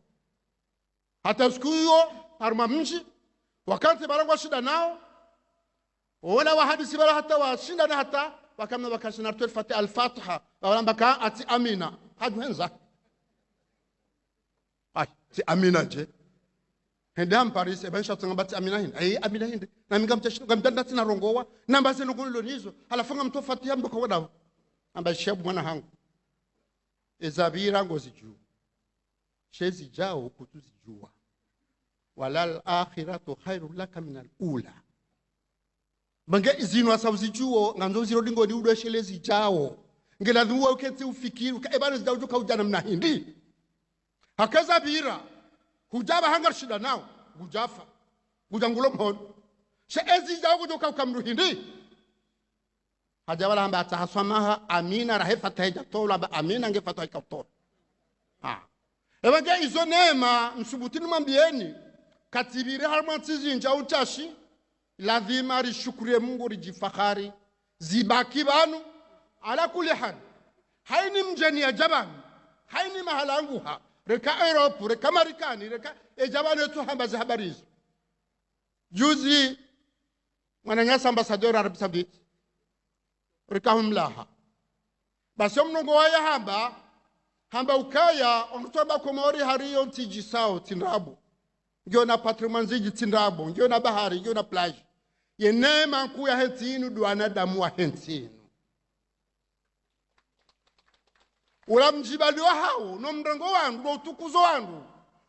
hata siku hiyo haruma mji wakati barangwa shida nao wala wahadisi bara hata washinda na hata wakamna wakashina tufati al-Fatiha wala mbaka ati amina hadu henza ai ti amina je hendam paris e baisha tsanga bati amina hindi ai amina hindi na minga mtashika ngamdanda tina rongowa namba se lugulo nizo alafunga mtofati yambo kwa wadawo amba shebu mwana hangu ezabira ngozi juu shezi jao kutuzijua walal akhiratu khairul laka min al-ula bange izinu asawuzijuo nganzo zirodingo di udo shelezi jao ngela dhuwa uketi ufikiri ebana zidaujo ka ujana mna hindi hakaza bira hujaba hangar shida nao gujafa gujangulo mhon she ezi jao kujoka ukamru hindi hajawala amba atahasamaha amina rahefa taheja tola ba amina ngefata ikatola ebage izo neema msubutini mambieni katibire harmantizi nja uchashi lazima rishukurie Mungu rijifahari zibaki banu ala kulli hal haini mjeni ya jabani haini mahalanguha reka Europe reka Marekani reka ejabani yetu hambazi habari hizo juzi mwananyasa ambassador Arab Saudite reka humlaha basi mnongo waya hamba ukaya onutoba komori hariyo ntijisao tinrabu ngio na patrimoine ziji tinrabu ngio na bahari ngio na plage yenema nkuu ya hentinu duana damu wa hentinu ula mjibali wa hao no mrengo wangu no utukuzo wangu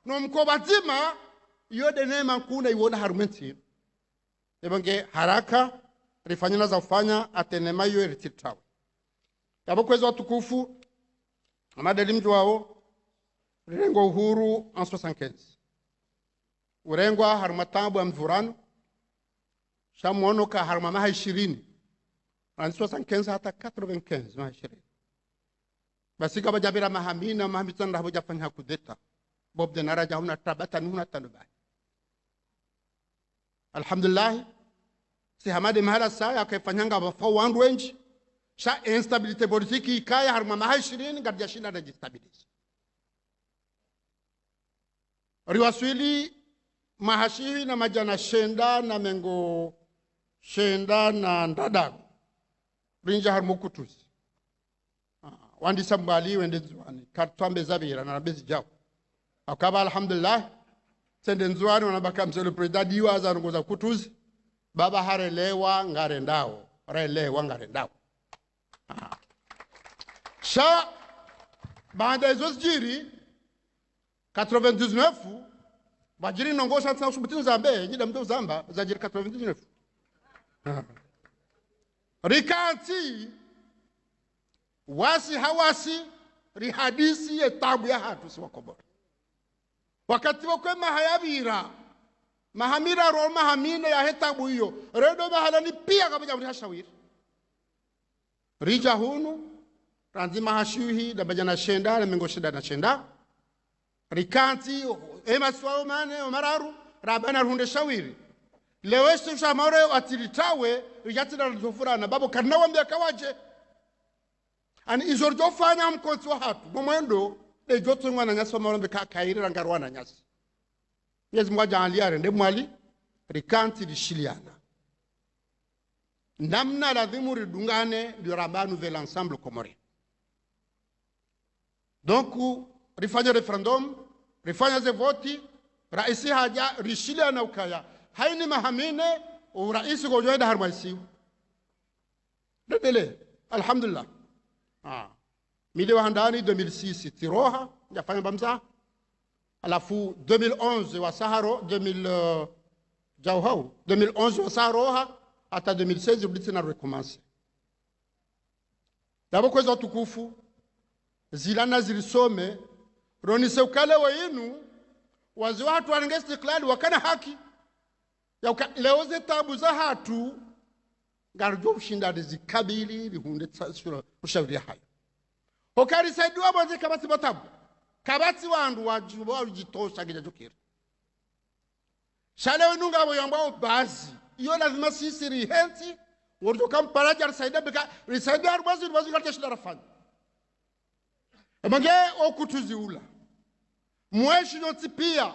no mkobatima yode nema nkuu na iwona harumenti ebonge haraka rifanyana za ufanya atenema yo erititawe yabo kwezo watukufu amadeli mtu wao rengo uhuru en 75 urengwa harumatambu ya mvurano shamuono ka haruma maha 20 en 75 hata 95 maha 20 basi kaba jabira mahamina mahamitana rabo jafanya kudeta bob de naraja huna tabata nuna tanubai alhamdulillah si hamade mahala saa akaifanyanga bafau wandu wenji sha instability politiki ikaya haruma maha 20 gardia shinda na jistabilize riwaswili mahashihi na majana shenda na mengo shenda na ndadago rinja harumukutuzi wandi sambali wende zwani kartambe zabira na bezi jao akaba alhamdulillah sende nzwani wanabaka mselo president diwa za ngoza kutuzi baba harelewa ngarendao relewa ngarendao sha baada hizo jiri 99 bajiri nongosha tsa usubutini zambe njida mdo zamba za jiri 99 rikanti wasi hawasi rihadisi etabu ya hatu si wakobora wakati wakwe mahayabira mahamira ro mahamine ya hetabu hiyo redo mahalani pia kabija mrihashawiri rija hunu ranzi mahashuhi da bajana shenda na mengo shenda na shenda rikanti ema swao mane omararu rabana runde shawiri lewesho shamore atiritawe rijatina nzofura na babo karnawa mbeka waje ani izorjo fanya mkonzi wa hatu momwendo de joto ngwana nyaso marombe kairi rangarwana nyasi yezi mwaja aliare nde mwali rikanti rishiliana namna lazima ridungane du rabat nouvel ensemble comorien donc rifanya referendum rifanya ze voti raisi haja rishiliana ukaya haini mahamine o raisi gojoida harmaisi debele alhamdulillah mili wa handani 2006 tiroha njafanya bamza alafu 2011 wa saharo 2000 jauhau 2011 wa saharoha hata 2016 ubiti na recommencer Dabo kweza tukufu zilana zilisome ronise ukale wenu wazi watu waringe istiklali wakana haki ya leoze tabu za hatu ngarjo ushindani zikabili bihunde ushauri hayo hokari saidu waboze kabati batabu kabati wandu wajubo wajitosha gijajukira shale wenu ngabo yambao bazi iyo lazima sisi rihensi warjo kamparaja risaida bika risaida arbazi katika shida rafanya emange okutuzi ula mweshi yoti pia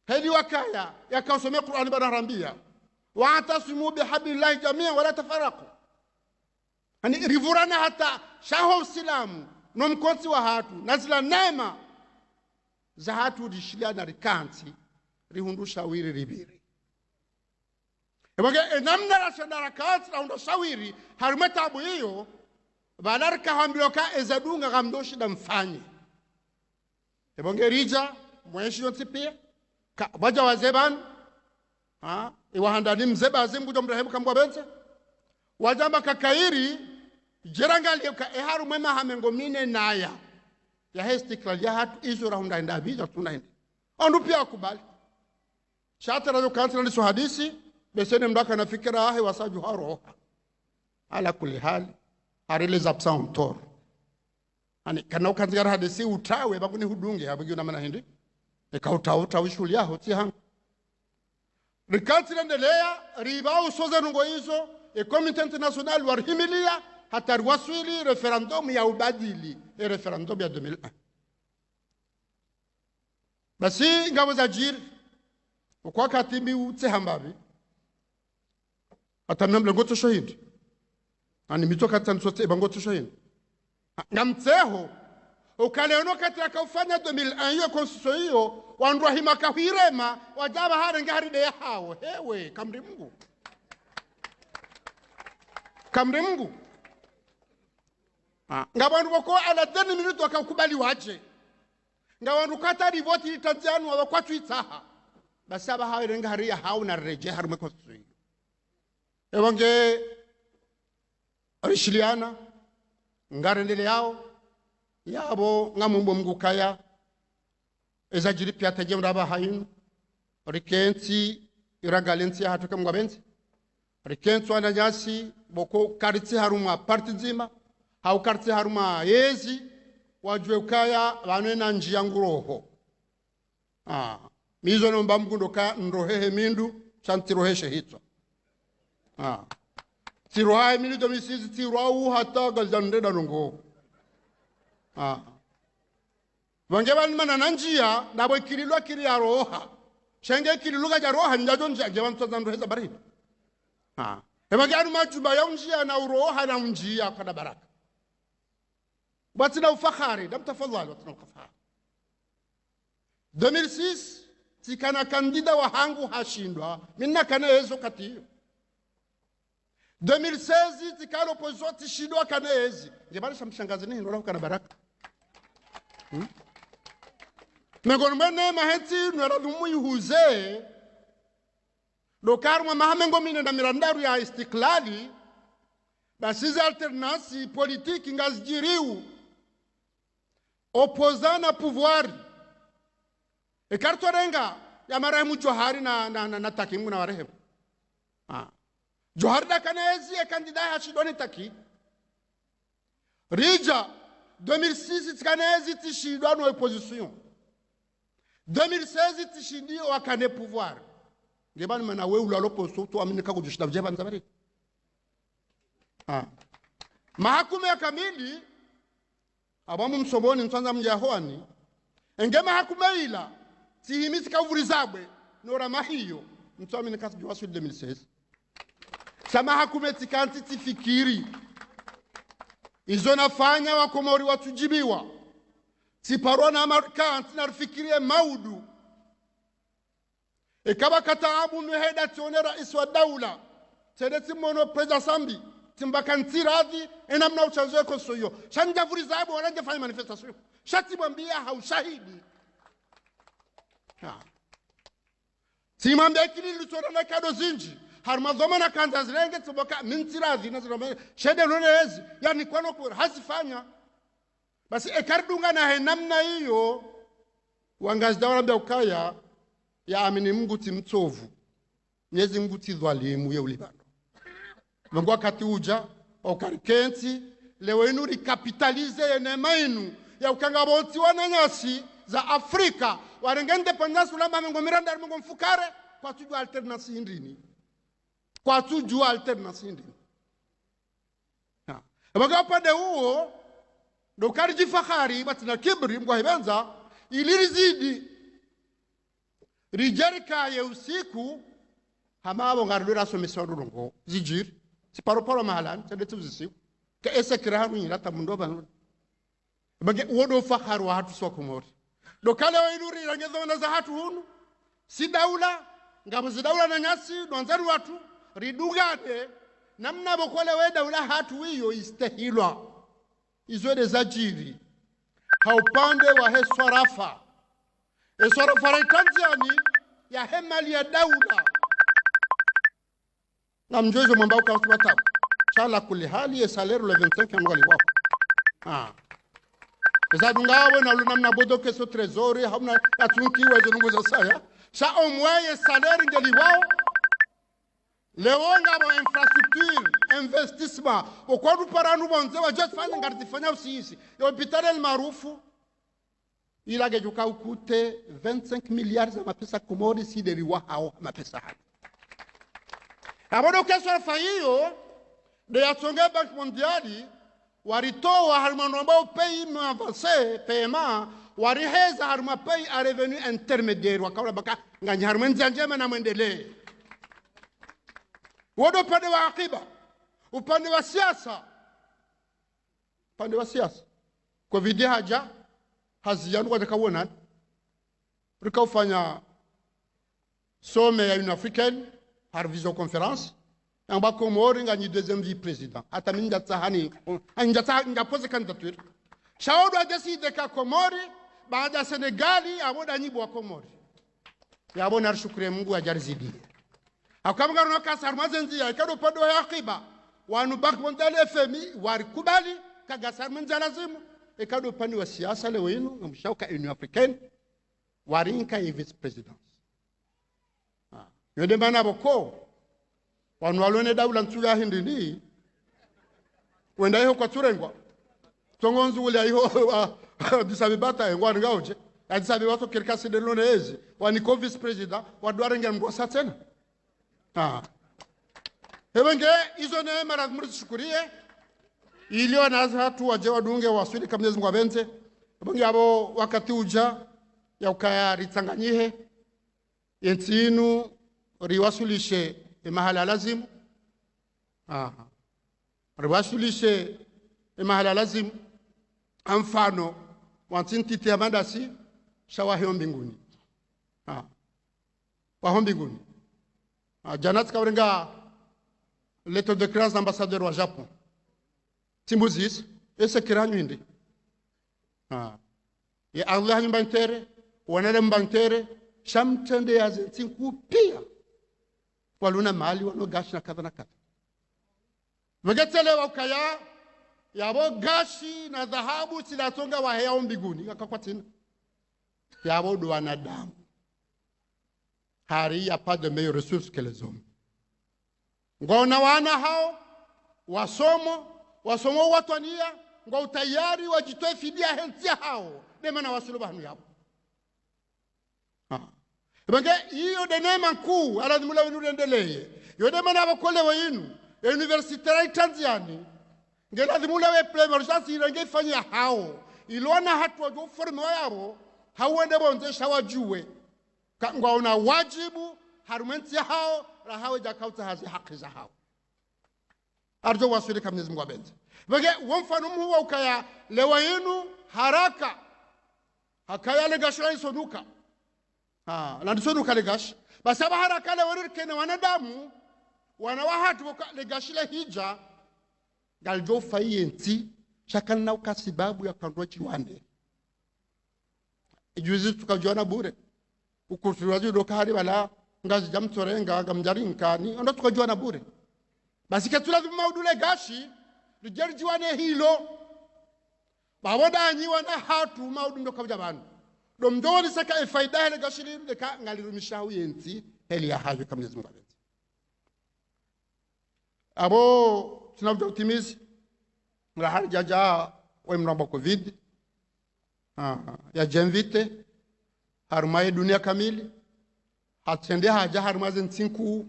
hedi wakaya yakasomea Qur'ani banarambia wa'tasimu bihablillahi jami'an wala tafarraqu ani rivurana hata shaho usilamu no mkonsi wa hatu nazila neema za hatu dishiliana rikanti rihundusha wiri ribiri emange namna rashana rikanti na undashawiri harumetabu hiyo balarka hambiloka ezadunga gamdoshi damfanye ebonge rija mweshi yoti pia waja wazeban iwahandani mzeba azimbujo mrehemu kambwa benze wajamba kakairi jirangali eharu mwema hamengo mine naya ya hestikral ya hatu izo rahunda inda abija tunaindi ondu pia kubali shata rajo kansila niso hadisi besene mdaka na fikira ahe wasaju haroha ala kuli hali harile zapsa umtor ani kana ukanzigara hadisi utawe baguni hudunge habagi unamana hindi ikautauta wishuli yaho tihangu rikati lendelea riba usoza nungo hizo Komite international warhimilia hata waswili referendum ya ubadili referendum ya 2001 basi ngabo za jiri kwa katibi utehambabi atamnamle ngoto shahidi ani mitoka tansote bangoto shahidi ngamteho ukaleono kati akaufanya 2001 hiyo constitution hiyo wandwa himaka hirema wajaba harenge haride ya hao hewe kamri Mungu ngabandu bako ala 10 minutes wakakubali waje ngabandu kata rivoti itanzanu wakwatu itaha basaba harenge hariya hao na reje harume constitution ewange arishiliana ngarendele yao yabo ngamumbo mgukaya ezajiri pia tajemra bahayin rikensi iragalensi hatuka mwabenzi rikensi wananyasi boko kariti haruma parti nzima hau kariti haruma yezi wajwe ukaya wanena njia nguroho mizo nomba mgundoka nrohehe mindu chantiroheshe hitwa tirohae mindu domisizi tirohu hata gazandeda nungo wangewa mana nanjia nabo ikililwa kiri ya roha shenge ikililwa ya roha njajo njajewa mtazandu heza baridi emage anu majuba ya unjia na uroha na unjia kada baraka watina ufakhari dam tafadhali watina ufakhari 2006 tikana kandida wa hangu hashindwa minna kana ezo katiyo 2016 tikalo pozo tishindwa kana ezi ngebali shamshangazi ni ndola kana baraka Megonu mene maheti nwera dumu yuhuze Dokarma mahamengo mine na mirandaru ya istiklali basize alternansi politiki ngazijiriu opozana pouvoir ekartorenga ya marehemu Johari na takimu na warehemu Johari da kanezi ya kandida ya shidoni taki Rija 2006 tikanezi tishidwa no opposition 2016 tishindi wakane pouvoir ngebani mana we ulalo posto to aminika kujishida jeba nzabari mahakume ya kamili abamu msoboni nsanza mjahoani enge mahakume ila tihimisi kavurizabwe nora mahiyo mtwami nikasijwa su 2016 sama hakume tikanti tifikiri izo nafanya wakomori watujibiwa tiparwa na markanti nafikirie maudu ikaba kataabu nuheda tione rais wa daula tedeti mono preza sambi timbakanti radhi enamna uchanzoe kosoyo shanjavurizabu wananje fanya manifestation shati mwambia haushahidi timambia kili litona na kado zinji harma zomana kanza zilenge tsoboka mintiradhi na zilome shede lonezi yani kwano kwa hasifanya basi ekardunga na he namna hiyo wangazdawa mbya ukaya ya amini Mungu timtsovu Mwenyezi Mungu tidhalimu ye ulibano Mungu wakati uja okarikenti leo inu rikapitalize neema inu ya ukangaboti wananyasi za Afrika warengende panyasu lamba Mungu miranda Mungu mfukare kwa tujua alternasi hindini kwa tujua alternasi hindini Baga upande huo dokari jifahari batina kibri Mungu hibenza ilirizidi rijerika ya usiku hamabo ngarudura someswa rurungo zijiri siparoporo mahalan tendete uzisiku ka esekiraharu nyirata mundoba bage wodo fakharu hatu sokomori dokale wairuri rangezona za hatu hunu si daula ngabo zidaula na nyasi donzaru watu ridugade namna bokole we daula hatu hiyo istahilwa izwede zajiri haupande wa heswarafa eswarafa raitanziani ya hemali ya daula na mjozo mwambao kwa watabu chala kuli hali ya salero le 25 ya mgali wako eza dungawe na lunamna bodoke so trezori hamna atunki wezo nungu za saya sa omwaye salero ngeli wao lewonga bo infrastructure investissement okwadu paranu bonze wa just fanya ngartifanya usisi yo pitale maarufu ila gejuka ukute 25 milliards za mapesa komori si deriwa hao mapesa hao Abodo kesho fahiyo de yatonga Bank Mondiali waritoa harmanomba pays avancé paiement wariheza harma pays a revenu intermédiaire wakaula baka nganya harmenza njema na muendelee wodo pande wa akiba upande wa siasa covid haja haziyanu watakaona rikaufanya some ya Union Africaine par visioconférence en bas Comore ngani deuxième vice président hata minja tsahani anja pose candidature shaodo a décidé ka Comore baada Senegali aboda nyibo wa Comore yabona shukuru Mungu ajarizidi akamga roka sarmazenzi ya kado pado ya akiba wanu Bank Mondial FMI warikubali kaga sarmanza lazimu ekado pani wa siasa leo yenu mshauka Union Africaine warinka vice président yode bana boko wanu walone daula ntuga hindini wenda hiyo kwa turengwa tongonzu ule hiyo disabibata ngwani gauje adisabe watu kirkasi de lonezi waniko vice president wadwarenga ngosa tena hebenge hizo neema lazima tushukurie ilio na watu waje wadunge waswili kama Mwenyezi Mungu abenze hebenge abo wakati uja ya ukaya ritsanganyihe yentinu riwasulishe mahala lazimu riwasulishe mahala lazimu mfano wantintiti ya mandasi shawahi mbinguni wa mbinguni janat kaurenga lettre de créance ambassadeur wa Japon timbuzis ese kiranyu indi ya Allah nyumbantere wanale mbantere shamtende ya zentinku pia waluna mali wano gashi na kadha na kadha wagetelewa ukaya yabo gashi na dhahabu silatonga wa hea mbinguni akakwatina yabo do wanadamu hari ya pas de meilleure ressource que les hommes ngona wana hao wasomo watwania ngo utayari wajitoe fidia hentia hao dema wasuluba hanu yabo Benge hiyo de neema kuu alazimula wenu endelee. Yode mana bakole wenu university Tanzania. Ngelazimula we emergency irenge fanya hao. Ilona hatu wajo forme yao hawende bonze shawajue. Ngwa una wajibu harumenti hao la hawe jakauta hazi haki za hao. Arjo wasuri kama Mwenyezi Mungu abenze. Benge wamfano muwa ukaya lewa yenu haraka. Hakaya legashira isoduka. Na ndisonu kalegash basaba haraka le warirke na wanadamu wanawahatu legashile hija galjo fayenti shakana na ukasibabu ya kandwa chiwande ijuzi tukajona bure ukutuwaji dokari bala ngazi jamtorenga gamjarinkani ndo tukajua na bure basi ketulazimu maudule gashi lijerjiwane hilo bawoda nyiwa na hatu maudu ndo kabja banu do mdoni saka faida hele gashi leka ngalirumisha uyenti heli ya hajo kama Mwenyezi Mungu abo tunabda utimizi la harjaja wa mnamba covid ya jemvite harumaye dunia kamili hatende haja harumaze nsinku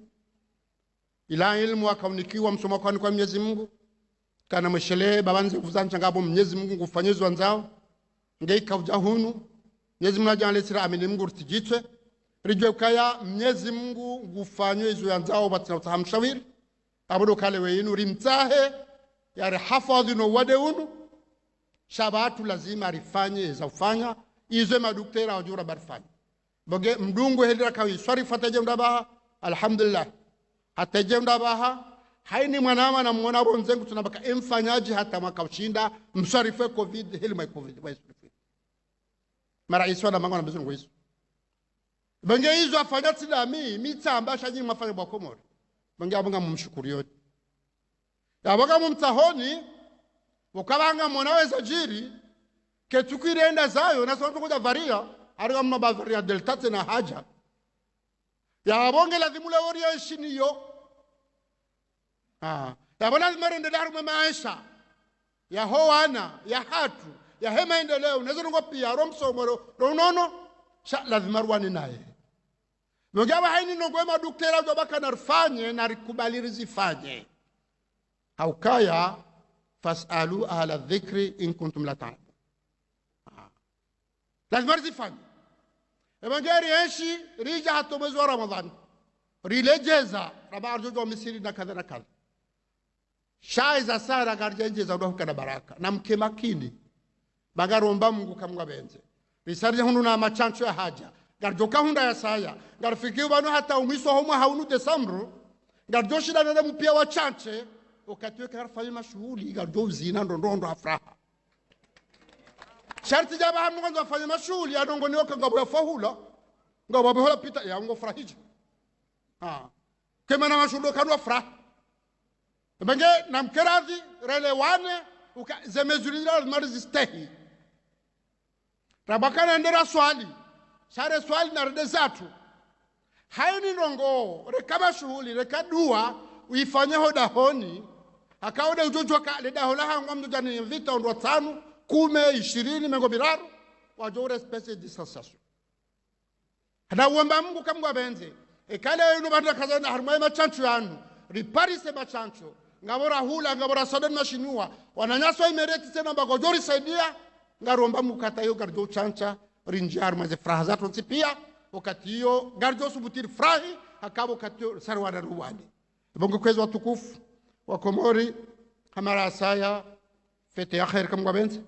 ila ilmu akaunikiwa msoma kwa Mwenyezi Mungu kana mshele babanze kuzancha ngabo Mwenyezi Mungu kufanyizwa nzao ngeika ujahunu Mwenyezi Mungu ajale sira amini Mungu rutijitwe rijwe kaya Mwenyezi Mungu gufanywe izo nzao batina utahamshawiri abudo kale weinu rimtahe yare hafadhi no wadeunu shabatu lazima rifanye za ufanya izo maduktera wajura barfanya boge mdungu helira kawi swari fataje mdabaha alhamdulillah hataje mdabaha haini mwanama na mwana bonzengu tunabaka emfanyaji hata makashinda mswarife covid helima covid waisurife mara iswa na mango na bezungu iso boge hizo afanya tsidami mitamba shaji mafanya bakomori boge abanga mumshukuru yote yabaga mumtahoni ukabanga mwanaweza jiri ketukirenda zayo na sonto kuja varia ariga mma varia delta tena haja ya bonge lazima la waria shiniyo ya bona marende daru maisha ya hoana ya hatu ya hema endeleo unaweza ngo pia romsomoro nono sha lazima rwani naye ngaba haini ngo ma daktari ndo baka narfanye na rikubali rizifanye haukaya fasalu ahla dhikri in kuntum la ta'lamun lazima rizifanye ebangeri eshi rija hato mwezi wa Ramadhani rilejeza rabarjo jo misiri na kadha na kadha shaiza sara garjejeza ndo kana baraka na mke makini bagaromba Mungu kamwa benze risarje hunu na machancho ya haja garjoka hunda ya saya garfikiwa bano hata umiso homo haunu Desamro garjoshi na nende mpia wa chanche wakati weka rafanya mashuhuli garjo zina ndo afraha sharti jaba hamu kwanza afanya mashuhuli adongo nioka ngabo ya fahula ngabo hola pita ya ngo frahiji kema na mashuhuli kanwa afraha benge na mkeradhi relewane zemezulila marzistehi rabakana ndera swali sare swali na rede zatu haini nongo rekaba shuhuli rekadua uifanye hoda honi akaoda ujojwa ka leda hola hangwa mjani vita ndo 5 10 20 mengo biraru wajore space distanciation hada uomba Mungu kamwa benze ekale yenu banda kazana harumai machanchu yanu riparise machanchu ngabora hula ngabora sadan mashinua wananyaswa imereti tena bagojori saidia ngaromba mukata yo garjo chancha rinjar maze fraha zato pia wakati yo garjo subutiri frahi akabo katio sarwada ruwani bongo kwezo watukufu wa Komori hamara saya fete ya khair kamwa benzi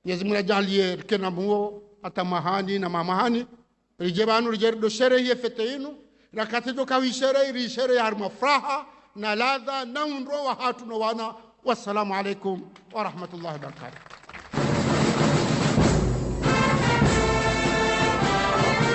Mwenyezi Mungu ajalie kena muo atamahani na mamahani rijebanu rijerdo sherehe fete inu na katijo kawi sherehe ya harma fraha na ladha na unro wa hatu na wana wassalamu alaikum wa rahmatullahi wa barakatuh.